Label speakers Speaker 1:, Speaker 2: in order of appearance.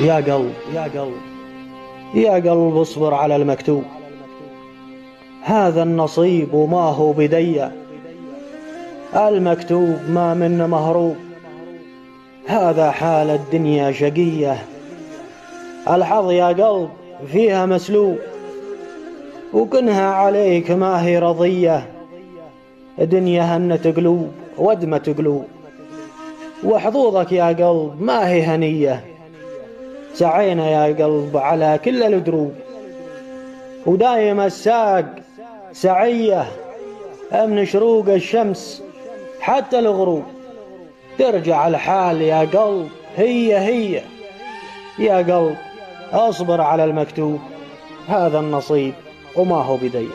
Speaker 1: يا قلب يا قلب اصبر على المكتوب. هذا النصيب وما هو بدية، المكتوب ما منه مهروب. هذا حال الدنيا شقية، الحظ يا قلب فيها مسلوب. وكنها عليك ما هي رضية، دنيا هنة قلوب ودمة قلوب. وحظوظك يا قلب ما هي هنية، سعينا يا قلب على كل الدروب. ودايم الساق سعية من شروق الشمس حتى الغروب. ترجع الحال يا قلب هي يا قلب اصبر على المكتوب. هذا النصيب وما هو بديه.